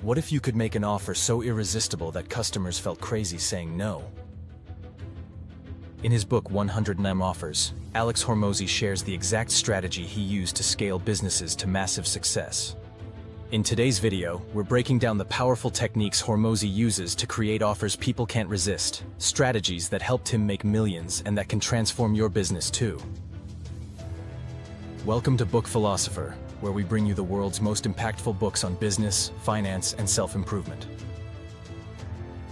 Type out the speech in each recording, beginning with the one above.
What if you could make an offer so irresistible that customers felt crazy saying no? In his book 100 Offers, Alex Hormozi shares the exact strategy he used to scale businesses to massive success. In today's video, we're breaking down the powerful techniques Hormozi uses to create offers people can't resist, strategies that helped him make millions and that can transform your business too. Welcome to Book Philosopher, where we bring you the world's most impactful books on business, finance, and self-improvement.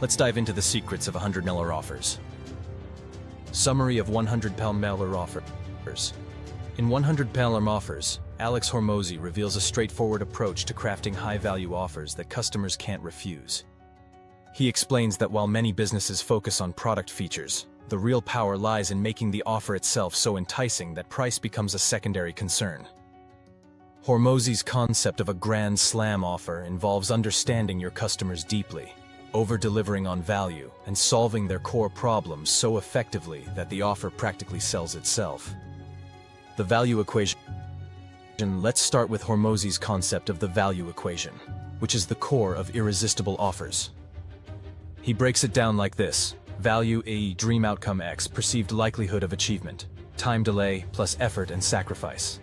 Let's dive into the secrets of $100 offers. Summary of $100 offers. In $100 offers, Alex Hormozi reveals a straightforward approach to crafting high-value offers that customers can't refuse. He explains that while many businesses focus on product features, the real power lies in making the offer itself so enticing that price becomes a secondary concern. Hormozi's concept of a grand slam offer involves understanding your customers deeply, over-delivering on value, and solving their core problems so effectively that the offer practically sells itself. The value equation. Let's start with Hormozi's concept of the value equation, which is the core of irresistible offers. He breaks it down like this: value A, dream outcome X, perceived likelihood of achievement, time delay plus effort and sacrifice.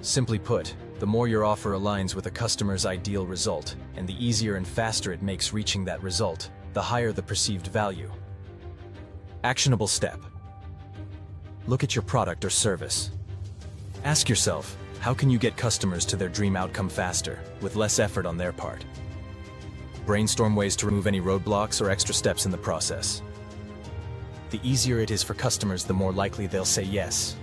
Simply put, the more your offer aligns with a customer's ideal result, and the easier and faster it makes reaching that result, the higher the perceived value. Actionable step. Look at your product or service. Ask yourself, how can you get customers to their dream outcome faster, with less effort on their part? Brainstorm ways to remove any roadblocks or extra steps in the process. The easier it is for customers, the more likely they'll say yes.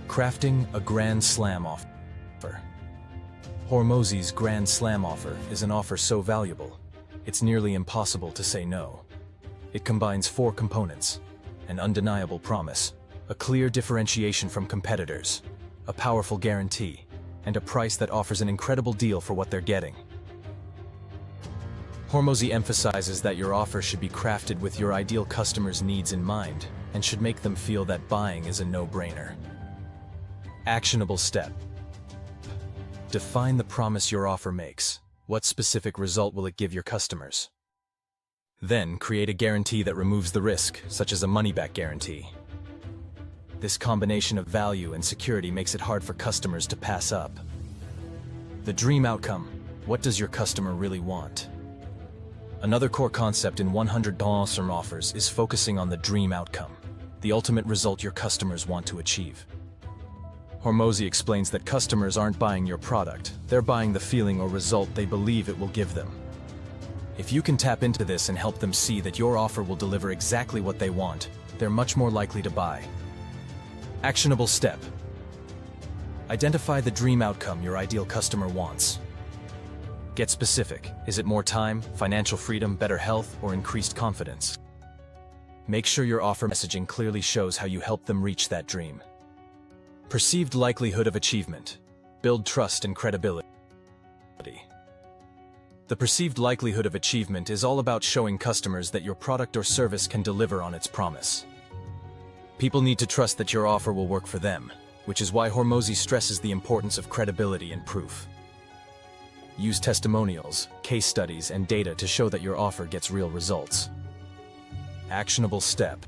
Crafting a grand slam offer. Hormozi's grand slam offer is an offer so valuable, it's nearly impossible to say no. It combines 4 components: an undeniable promise, a clear differentiation from competitors, a powerful guarantee, and a price that offers an incredible deal for what they're getting. Hormozi emphasizes that your offer should be crafted with your ideal customer's needs in mind and should make them feel that buying is a no-brainer. Actionable step. Define the promise your offer makes. What specific result will it give your customers? Then create a guarantee that removes the risk, such as a money-back guarantee. This combination of value and security makes it hard for customers to pass up. The dream outcome. What does your customer really want? Another core concept in $100 offers is focusing on the dream outcome, the ultimate result your customers want to achieve. Hormozi explains that customers aren't buying your product, they're buying the feeling or result they believe it will give them. If you can tap into this and help them see that your offer will deliver exactly what they want, they're much more likely to buy. Actionable step. Identify the dream outcome your ideal customer wants. Get specific. Is it more time, financial freedom, better health, or increased confidence? Make sure your offer messaging clearly shows how you help them reach that dream. Perceived likelihood of achievement. Build trust and credibility. The perceived likelihood of achievement is all about showing customers that your product or service can deliver on its promise. People need to trust that your offer will work for them, which is why Hormozi stresses the importance of credibility and proof. Use testimonials, case studies, and data to show that your offer gets real results. Actionable step.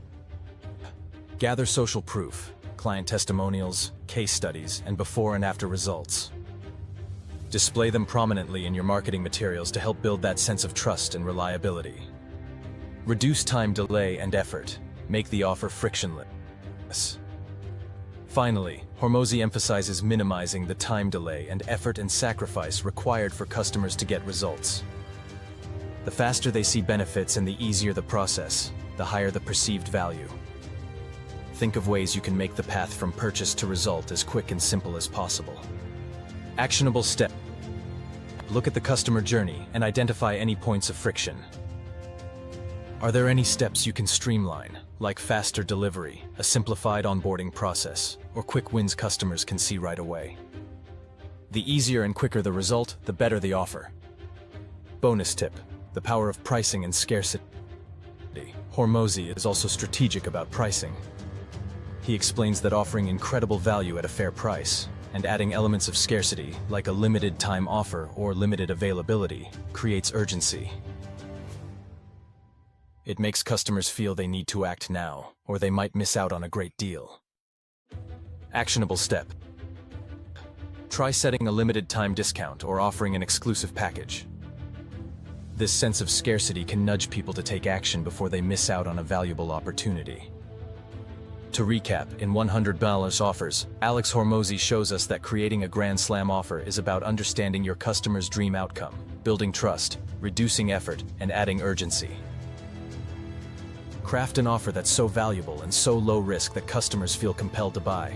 Gather social proof, client testimonials, case studies, and before and after results. Display them prominently in your marketing materials to help build that sense of trust and reliability. Reduce time delay and effort. Make the offer frictionless. Finally, Hormozi emphasizes minimizing the time delay and effort and sacrifice required for customers to get results. The faster they see benefits and the easier the process, the higher the perceived value. Think of ways you can make the path from purchase to result as quick and simple as possible. Actionable step. Look at the customer journey and identify any points of friction. Are there any steps you can streamline, like faster delivery, a simplified onboarding process, or quick wins customers can see right away? The easier and quicker the result, the better the offer. Bonus tip: the power of pricing and scarcity. Hormozi is also strategic about pricing. He explains that offering incredible value at a fair price, and adding elements of scarcity, like a limited time offer or limited availability, creates urgency. It makes customers feel they need to act now, or they might miss out on a great deal. Actionable step. Try setting a limited time discount or offering an exclusive package. This sense of scarcity can nudge people to take action before they miss out on a valuable opportunity. To recap, in $100 offers, Alex Hormozi shows us that creating a Grand Slam offer is about understanding your customer's dream outcome, building trust, reducing effort, and adding urgency. Craft an offer that's so valuable and so low risk that customers feel compelled to buy.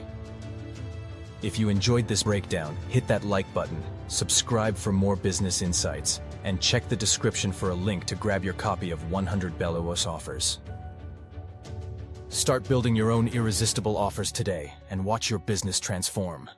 If you enjoyed this breakdown, hit that like button, subscribe for more business insights, and check the description for a link to grab your copy of $100 offers. Start building your own irresistible offers today and watch your business transform.